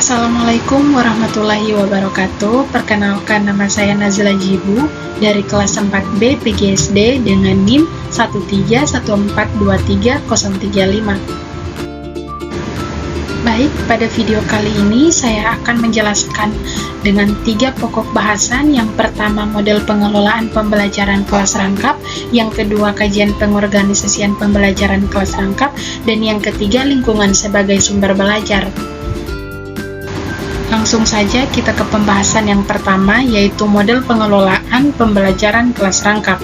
Assalamualaikum warahmatullahi wabarakatuh. Perkenalkan, nama saya Nazila Jibu dari kelas 4B PGSD dengan NIM 131423035. Baik, pada video kali ini saya akan menjelaskan dengan 3 pokok bahasan. Yang pertama, model pengelolaan pembelajaran kelas rangkap, yang kedua, kajian pengorganisasian pembelajaran kelas rangkap, dan yang ketiga, lingkungan sebagai sumber belajar. Langsung saja kita ke pembahasan yang pertama, yaitu model pengelolaan pembelajaran kelas rangkap.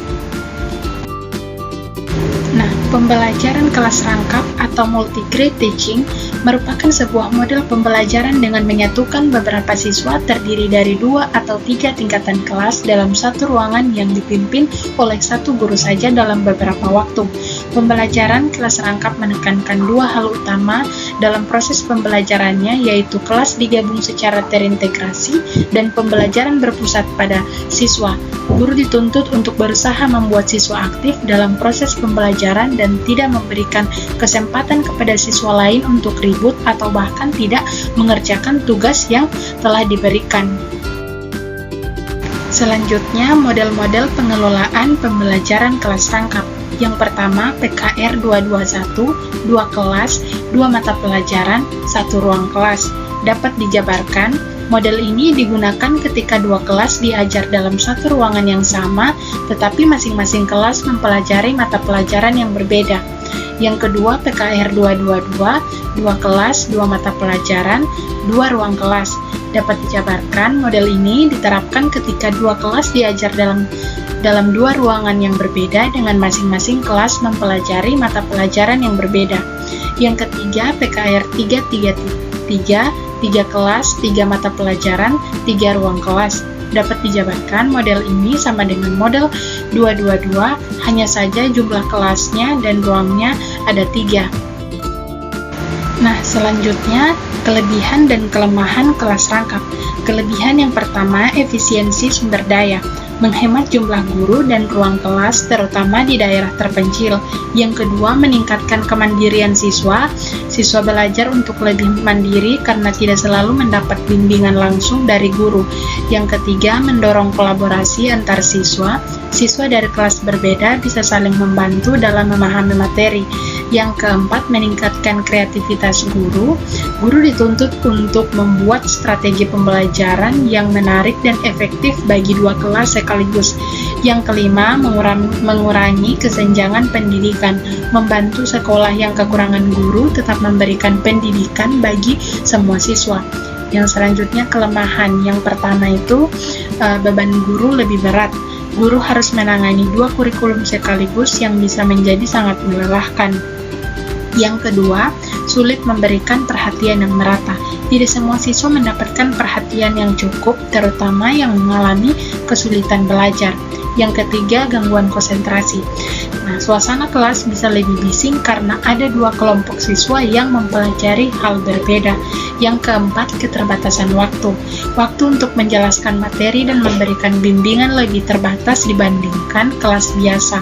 Nah, pembelajaran kelas rangkap atau multi-grade teaching merupakan sebuah model pembelajaran dengan menyatukan beberapa siswa terdiri dari 2 atau 3 tingkatan kelas dalam satu ruangan yang dipimpin oleh satu guru saja dalam beberapa waktu. Pembelajaran kelas rangkap menekankan 2 hal utama dalam proses pembelajarannya, yaitu kelas digabung secara terintegrasi dan pembelajaran berpusat pada siswa. Guru dituntut untuk berusaha membuat siswa aktif dalam proses pembelajaran dan tidak memberikan kesempatan kepada siswa lain untuk ribut atau bahkan tidak mengerjakan tugas yang telah diberikan. Selanjutnya, model-model pengelolaan pembelajaran kelas rangkap. Yang pertama, PKR 221, 2 kelas, 2 mata pelajaran, 1 ruang kelas. Dapat dijabarkan, model ini digunakan ketika 2 kelas diajar dalam satu ruangan yang sama, tetapi masing-masing kelas mempelajari mata pelajaran yang berbeda. Yang kedua, PKR 222, 2 kelas, 2 mata pelajaran, 2 ruang kelas. Dapat dijabarkan, model ini diterapkan ketika 2 kelas diajar dalam 2 ruangan yang berbeda dengan masing-masing kelas mempelajari mata pelajaran yang berbeda. Yang ketiga, PKR 333, 3 kelas, 3 mata pelajaran, 3 ruang kelas. Dapat dijabarkan, model ini sama dengan model 222, hanya saja jumlah kelasnya dan ruangnya ada 3. Nah, selanjutnya, kelebihan dan kelemahan kelas rangkap. Kelebihan yang pertama, efisiensi sumber daya, menghemat jumlah guru dan ruang kelas terutama di daerah terpencil. Yang kedua, meningkatkan kemandirian siswa. Siswa belajar untuk lebih mandiri karena tidak selalu mendapat bimbingan langsung dari guru. Yang ketiga, mendorong kolaborasi antar siswa. Siswa dari kelas berbeda bisa saling membantu dalam memahami materi. Yang keempat, meningkatkan kreativitas guru. Guru dituntut untuk membuat strategi pembelajaran yang menarik dan efektif bagi 2 kelas sekaligus. Yang kelima, mengurangi kesenjangan pendidikan, membantu sekolah yang kekurangan guru tetap memberikan pendidikan bagi semua siswa. Yang selanjutnya, kelemahan. Yang pertama itu beban guru lebih berat. Guru harus menangani 2 kurikulum sekaligus yang bisa menjadi sangat melelahkan. Yang kedua, sulit memberikan perhatian yang merata. Tidak semua siswa mendapatkan perhatian yang cukup, terutama yang mengalami kesulitan belajar. Yang ketiga, gangguan konsentrasi. Nah, suasana kelas bisa lebih bising karena ada 2 kelompok siswa yang mempelajari hal berbeda. Yang keempat, keterbatasan waktu. Waktu untuk menjelaskan materi dan memberikan bimbingan lebih terbatas dibandingkan kelas biasa.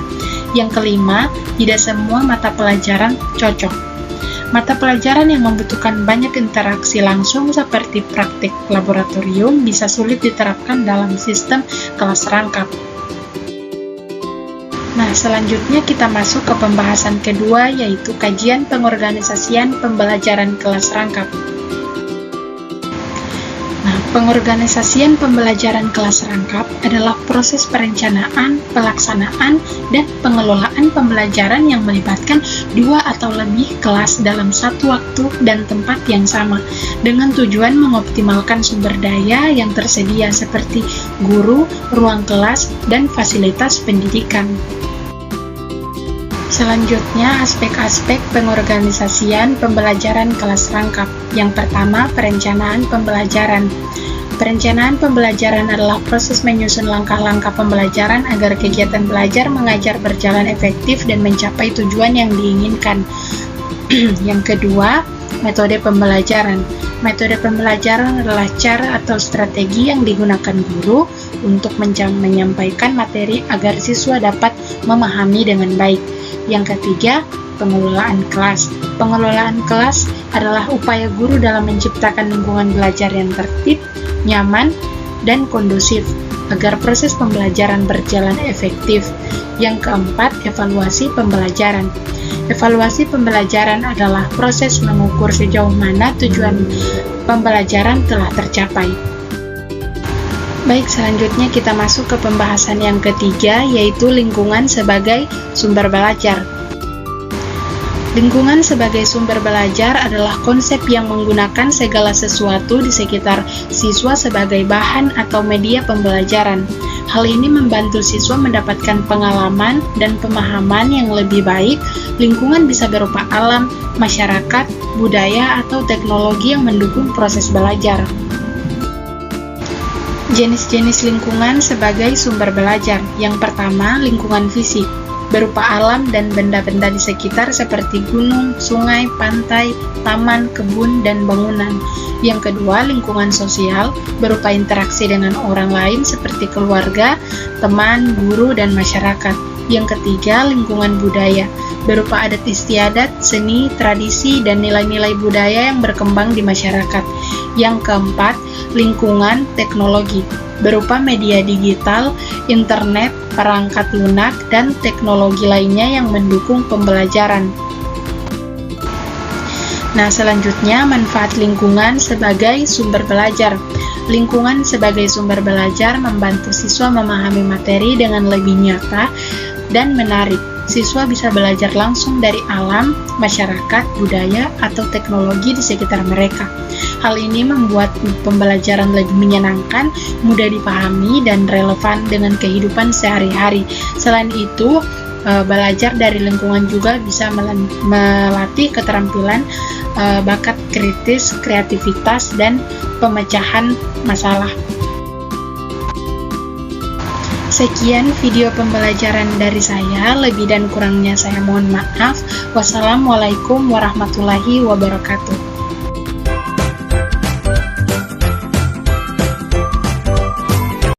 Yang kelima, tidak semua mata pelajaran cocok. Mata pelajaran yang membutuhkan banyak interaksi langsung seperti praktik laboratorium bisa sulit diterapkan dalam sistem kelas rangkap. Nah, selanjutnya kita masuk ke pembahasan kedua, yaitu kajian pengorganisasian pembelajaran kelas rangkap. Nah, pengorganisasian pembelajaran kelas rangkap adalah proses perencanaan, pelaksanaan, dan pengelolaan pembelajaran yang melibatkan 2 atau lebih kelas dalam satu waktu dan tempat yang sama, dengan tujuan mengoptimalkan sumber daya yang tersedia seperti guru, ruang kelas, dan fasilitas pendidikan. Selanjutnya, aspek-aspek pengorganisasian pembelajaran kelas rangkap. Yang pertama, perencanaan pembelajaran. Perencanaan pembelajaran adalah proses menyusun langkah-langkah pembelajaran agar kegiatan belajar mengajar berjalan efektif dan mencapai tujuan yang diinginkan. Yang kedua, metode pembelajaran. Metode pembelajaran adalah cara atau strategi yang digunakan guru untuk menyampaikan materi agar siswa dapat memahami dengan baik. Yang ketiga, pengelolaan kelas. Pengelolaan kelas adalah upaya guru dalam menciptakan lingkungan belajar yang tertib, nyaman, dan kondusif agar proses pembelajaran berjalan efektif. Yang keempat, evaluasi pembelajaran. Evaluasi pembelajaran adalah proses mengukur sejauh mana tujuan pembelajaran telah tercapai. Baik, selanjutnya kita masuk ke pembahasan yang ketiga, yaitu lingkungan sebagai sumber belajar. Lingkungan sebagai sumber belajar adalah konsep yang menggunakan segala sesuatu di sekitar siswa sebagai bahan atau media pembelajaran. Hal ini membantu siswa mendapatkan pengalaman dan pemahaman yang lebih baik. Lingkungan bisa berupa alam, masyarakat, budaya, atau teknologi yang mendukung proses belajar. Jenis-jenis lingkungan sebagai sumber belajar. Yang pertama, lingkungan fisik, berupa alam dan benda-benda di sekitar seperti gunung, sungai, pantai, taman, kebun, dan bangunan. Yang kedua, lingkungan sosial, berupa interaksi dengan orang lain seperti keluarga, teman, guru, dan masyarakat. Yang ketiga, lingkungan budaya, berupa adat istiadat, seni, tradisi, dan nilai-nilai budaya yang berkembang di masyarakat. Yang keempat, lingkungan teknologi, berupa media digital, internet, perangkat lunak, dan teknologi lainnya yang mendukung pembelajaran. Nah, selanjutnya manfaat lingkungan sebagai sumber belajar. Lingkungan sebagai sumber belajar membantu siswa memahami materi dengan lebih nyata dan menarik. Siswa bisa belajar langsung dari alam, masyarakat, budaya, atau teknologi di sekitar mereka. Hal ini membuat pembelajaran lebih menyenangkan, mudah dipahami, dan relevan dengan kehidupan sehari-hari. Selain itu, belajar dari lingkungan juga bisa melatih keterampilan bakat kritis, kreativitas, dan pemecahan masalah. Sekian video pembelajaran dari saya, lebih dan kurangnya saya mohon maaf. Wassalamualaikum warahmatullahi wabarakatuh.